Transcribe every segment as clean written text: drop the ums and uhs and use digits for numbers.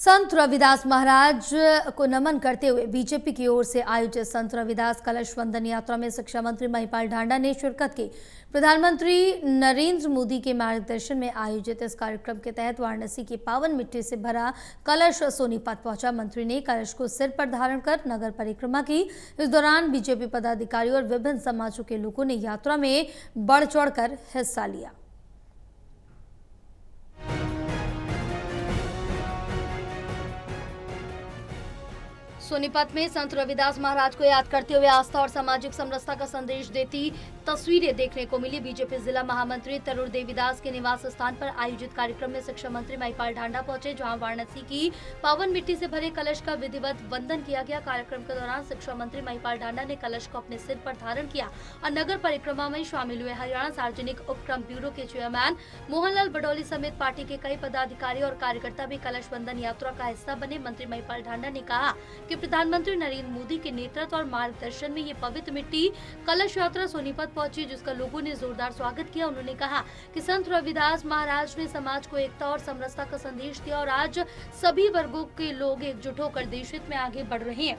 संत रविदास महाराज को नमन करते हुए बीजेपी की ओर से आयोजित संत रविदास कलश वंदन यात्रा में शिक्षा मंत्री महिपाल ढांडा ने शिरकत की। प्रधानमंत्री नरेंद्र मोदी के मार्गदर्शन में आयोजित इस कार्यक्रम के तहत वाराणसी की पावन मिट्टी से भरा कलश सोनीपत पहुंचा। मंत्री ने कलश को सिर पर धारण कर नगर परिक्रमा की। इस दौरान बीजेपी पदाधिकारियों और विभिन्न समाजों के लोगों ने यात्रा में बढ़ चढ़कर हिस्सा लिया। सोनीपत में संत रविदास महाराज को याद करते हुए आस्था और सामाजिक समरसता का संदेश देती तस्वीरें देखने को मिली। बीजेपी जिला महामंत्री तरुण देवीदास के निवास स्थान पर आयोजित कार्यक्रम में शिक्षा मंत्री महिपाल ढांडा पहुंचे, जहां वाराणसी की पावन मिट्टी से भरे कलश का विधिवत वंदन किया गया। कार्यक्रम के दौरान शिक्षा मंत्री महिपाल ढांडा ने कलश को अपने सिर पर धारण किया और नगर परिक्रमा में शामिल हुए। हरियाणा सार्वजनिक उपक्रम ब्यूरो के चेयरमैन मोहनलाल बडौली समेत पार्टी के कई पदाधिकारी और कार्यकर्ता भी कलश वंदन यात्रा का हिस्सा बने। मंत्री महिपाल ढांडा ने कहा कि प्रधानमंत्री नरेंद्र मोदी के नेतृत्व और मार्गदर्शन में ये पवित्र मिट्टी कलश यात्रा सोनीपत पहुंची, जिसका लोगों ने जोरदार स्वागत किया। उन्होंने कहा कि संत रविदास महाराज ने समाज को एकता और समरसता का संदेश दिया और आज सभी वर्गों के लोग एकजुट होकर देश हित में आगे बढ़ रहे हैं।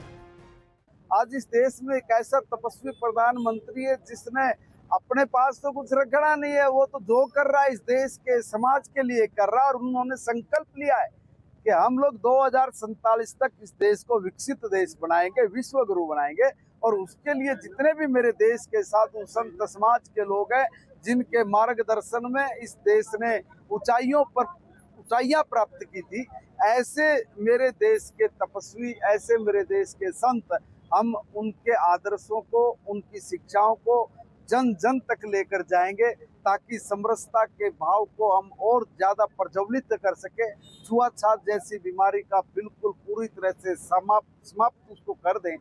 आज इस देश में एक ऐसा तपस्वी प्रधानमंत्री है जिसने अपने पास तो कुछ रखना नहीं है, वो तो जो कर रहा है इस देश के समाज के लिए कर रहा है। और उन्होंने संकल्प लिया है कि हम लोग 2047 तक इस देश को विकसित देश बनाएंगे, विश्व गुरु बनाएंगे। और उसके लिए जितने भी मेरे देश के साधु संत समाज के लोग हैं, जिनके मार्गदर्शन में इस देश ने ऊंचाइयां प्राप्त की थी, ऐसे मेरे देश के तपस्वी, ऐसे मेरे देश के संत, हम उनके आदर्शों को, उनकी शिक्षाओं को जन जन तक लेकर जाएंगे, ताकि समरसता के भाव को हम और ज्यादा प्रज्वलित कर सके। छुआछूत जैसी बीमारी का बिल्कुल पूरी तरह से समाप्त उसको कर दें।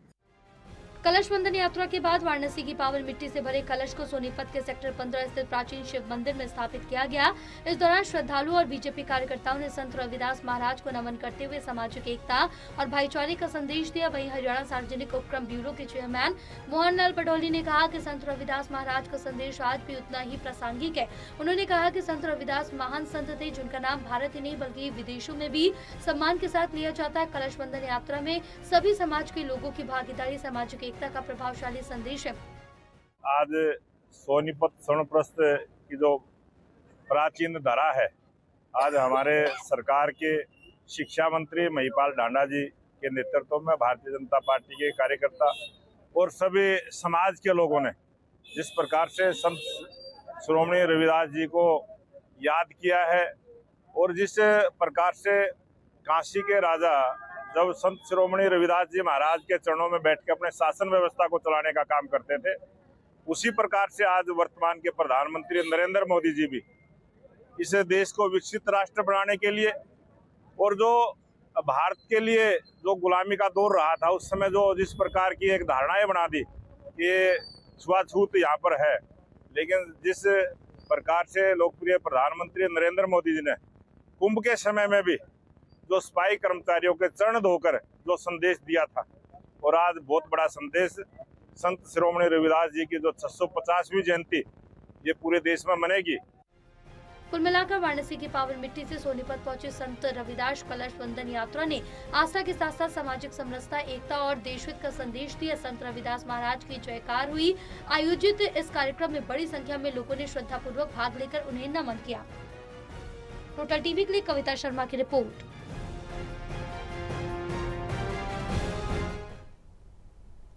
कलश वंदन यात्रा के बाद वाराणसी की पावन मिट्टी से भरे कलश को सोनीपत के सेक्टर 15 स्थित प्राचीन शिव मंदिर में स्थापित किया गया। इस दौरान श्रद्धालुओं और बीजेपी कार्यकर्ताओं ने संत रविदास महाराज को नमन करते हुए सामाजिक एकता और भाईचारे का संदेश दिया। वहीं हरियाणा सार्वजनिक उपक्रम ब्यूरो के चेयरमैन मोहनलाल बडौली ने कहा कि संत रविदास महाराज का संदेश आज भी उतना ही प्रासंगिक है। उन्होंने कहा कि संत रविदास महान संत थे, जिनका नाम भारत ही नहीं बल्कि विदेशों में भी सम्मान के साथ लिया जाता है। कलश वंदन यात्रा में सभी समाज के लोगों की भागीदारी सामाजिक एकता का प्रभावशाली संदेश है। आज सोनीपत स्वर्णप्रस्थ की जो प्राचीन धरा है, आज हमारे सरकार के शिक्षा मंत्री महिपाल ढांडा जी के नेतृत्व में भारतीय जनता पार्टी के कार्यकर्ता और सभी समाज के लोगों ने जिस प्रकार से संत श्रोमणी रविदास जी को याद किया है और जिस प्रकार से काशी के राजा जब संत श्रोमणी रविदास जी महाराज के चरणों में बैठ के अपने शासन व्यवस्था को चलाने का काम करते थे, उसी प्रकार से आज वर्तमान के प्रधानमंत्री नरेंद्र मोदी जी भी इस देश को विकसित राष्ट्र बनाने के लिए और जो भारत के लिए जो गुलामी का दौर रहा था उस समय जो जिस प्रकार की एक धारणाएं बना दी, ये छुआछूत यहाँ पर है, लेकिन जिस प्रकार से लोकप्रिय प्रधानमंत्री नरेंद्र मोदी जी ने कुंभ के समय में भी जो सिपाही कर्मचारियों के चरण धोकर जो संदेश दिया था, और आज बहुत बड़ा संदेश संत श्रोमणी रविदास जी की जो 650वीं जयंती ये पूरे देश में मनेगी। कुल मिलाकर वाराणसी की पावन मिट्टी से सोनीपत पहुंचे संत रविदास कलश वंदन यात्रा ने आस्था के साथ साथ सामाजिक समरसता, एकता और देशहित का संदेश दिया। संत रविदास महाराज की जयकार हुई। आयोजित इस कार्यक्रम में बड़ी संख्या में लोगों ने श्रद्धापूर्वक भाग लेकर उन्हें नमन किया। टोटल टीवी के लिए कविता शर्मा की रिपोर्ट।